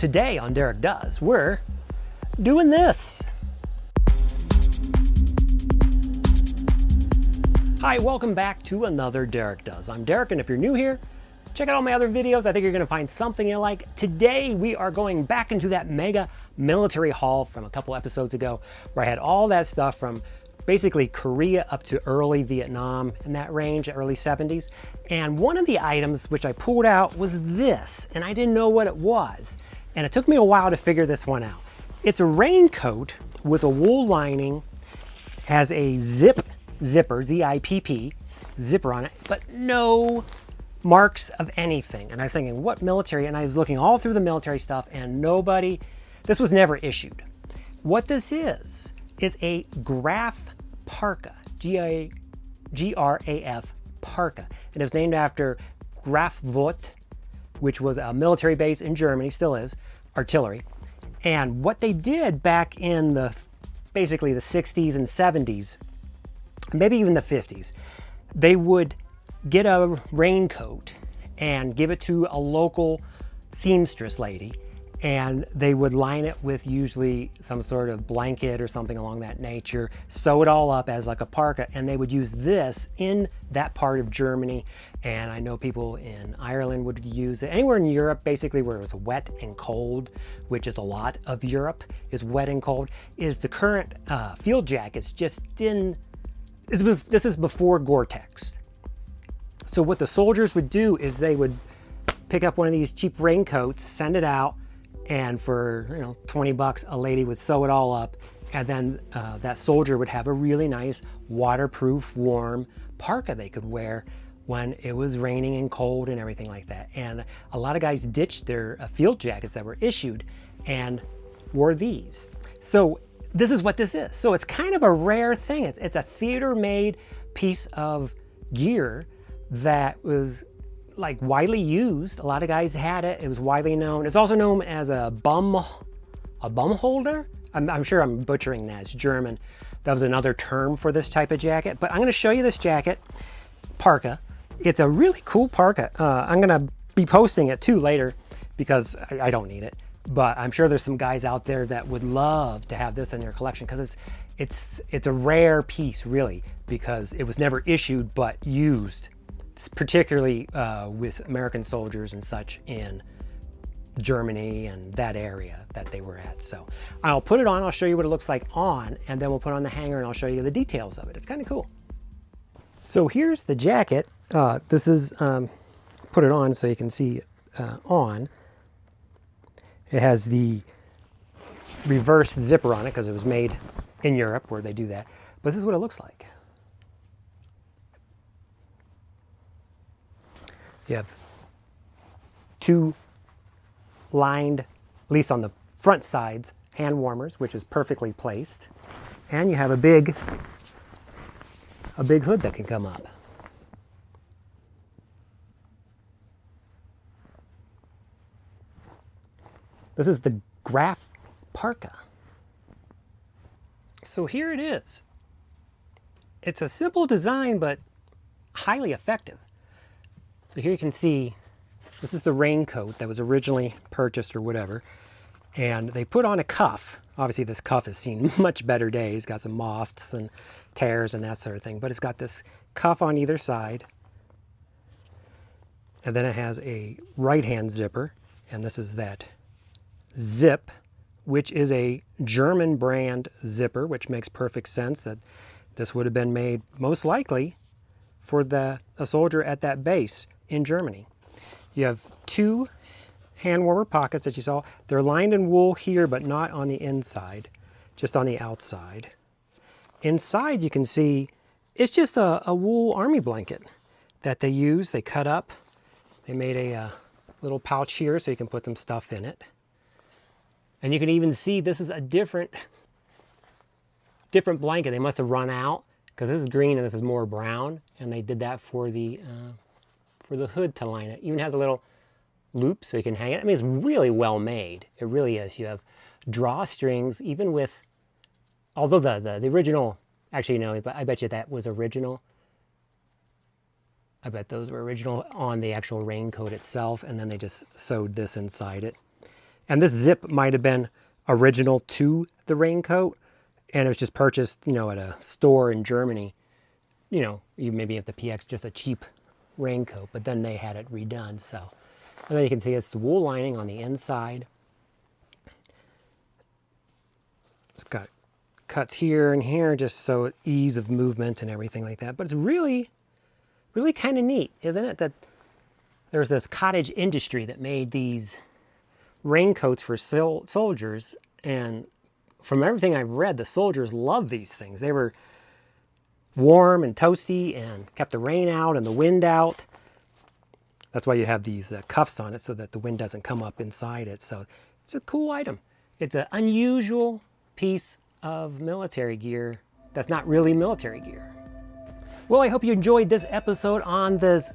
Today on Derek Does, we're doing this. Hi, welcome back to another Derek Does. I'm Derek, and if you're new here, check out all my other videos. I think you're going to find something you like. Today, we are going back into that mega military haul from a couple episodes ago, where I had all that stuff from basically Korea up to early Vietnam in that range, early 70s. And one of the items which I pulled out was this, and I didn't know what it was. And it took me a while to figure this one out. It's a raincoat with a wool lining, has a zipper, Z-I-P-P, zipper on it, but no marks of anything. And I was thinking, what military? And I was looking all through the military stuff and this was never issued. What this is a Graf Parka, G-R-A-F, Parka. And it's named after Graf, which was a military base in Germany, still is, artillery. And what they did back in basically the 60s and 70s, maybe even the 50s, they would get a raincoat and give it to a local seamstress lady, and they would line it with usually some sort of blanket or something along that nature, sew it all up as like a parka, and they would use this in that part of Germany. And I know people in Ireland would use it. Anywhere in Europe, basically where it was wet and cold, which is a lot of Europe, is wet and cold, is the current field jackets just didn't, this is before Gore-Tex. So what the soldiers would do is they would pick up one of these cheap raincoats, send it out, and for 20 bucks, a lady would sew it all up, and then that soldier would have a really nice waterproof, warm parka they could wear when it was raining and cold and everything like that. And a lot of guys ditched their field jackets that were issued and wore these. So this is what this is. So it's kind of a rare thing. It's a theater-made piece of gear that was like widely used. A lot of guys had it. It was widely known. It's also known as a bum holder. I'm sure I'm butchering that. It's German. That was another term for this type of jacket. But I'm going to show you this jacket, parka. It's a really cool parka. I'm going to be posting it too later because I don't need it. But I'm sure there's some guys out there that would love to have this in their collection because it's a rare piece, really, because it was never issued but used, particularly with American soldiers and such in Germany and that area that they were at. So I'll put it on, I'll show you what it looks like on, and then we'll put it on the hanger and I'll show you the details of it. It's kind of cool. So here's the jacket. This is, put it on so you can see it on. It has the reverse zipper on it because it was made in Europe where they do that. But this is what it looks like. You have two lined, at least on the front sides, hand warmers, which is perfectly placed. And you have a big hood that can come up. This is the Graf Parka. So here it is. It's a simple design, but highly effective. So here you can see, this is the raincoat that was originally purchased or whatever. And they put on a cuff. Obviously this cuff has seen much better days. It's got some moths and tears and that sort of thing. But it's got this cuff on either side. And then it has a right-hand zipper. And this is that zip, which is a German brand zipper, which makes perfect sense that this would have been made most likely for a soldier at that base in Germany. You have two hand warmer pockets that you saw. They're lined in wool here, but not on the inside, just on the outside. Inside you can see it's just a wool army blanket that they use. They cut up. They made a little pouch here so you can put some stuff in it. And you can even see this is a different blanket. They must have run out because this is green and this is more brown, and they did that for the hood to line it. Even has a little loop so you can hang it. I mean, it's really well made. It really is. You have drawstrings, even with, although the original, actually no, I bet you that was original. I bet those were original on the actual raincoat itself, and then they just sewed this inside it. And this zip might have been original to the raincoat, and it was just purchased, you know, at a store in Germany. You know, you maybe have the PX, just a cheap raincoat, but then they had it redone. So, and then you can see it's the wool lining on the inside. It's got cuts here and here, just so ease of movement and everything like that. But it's really, really kind of neat, isn't it? That there's this cottage industry that made these raincoats for soldiers, and from everything I've read, the soldiers loved these things. They were warm and toasty and kept the rain out and the wind out. That's why you have these cuffs on it, so that the wind doesn't come up inside it. So it's a cool item. It's an unusual piece of military gear that's not really military gear. Well, I hope you enjoyed this episode on this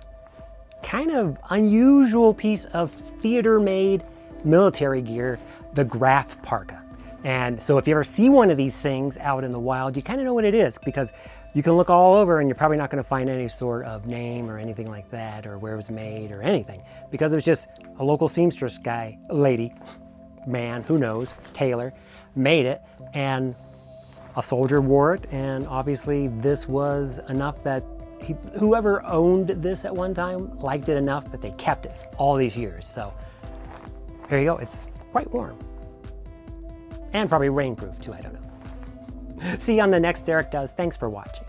kind of unusual piece of theater-made military gear, the Graf Parka. And so if you ever see one of these things out in the wild, you kind of know what it is, because you can look all over and you're probably not going to find any sort of name or anything like that, or where it was made or anything, because it was just a local seamstress guy, lady, man, who knows, tailor, made it, and a soldier wore it. And obviously this was enough that whoever owned this at one time liked it enough that they kept it all these years. So there you go. It's quite warm. And probably rainproof too, I don't know. See you on the next Derek Does. Thanks for watching.